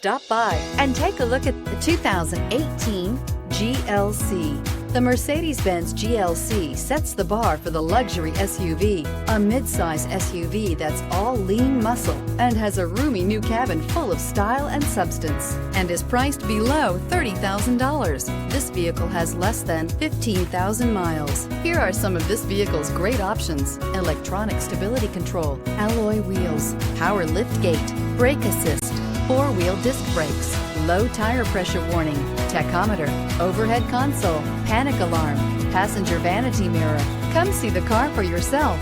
Stop by and take a look at the 2018 GLC. The Mercedes-Benz GLC sets the bar for the luxury SUV, a midsize SUV that's all lean muscle and has a roomy new cabin full of style and substance, and is priced below $30,000. This vehicle has less than 15,000 miles. Here are some of this vehicle's great options: electronic stability control, alloy wheels, power liftgate, brake assist, four-wheel disc brakes, low tire pressure warning, tachometer, overhead console, panic alarm, passenger vanity mirror. Come see the car for yourself.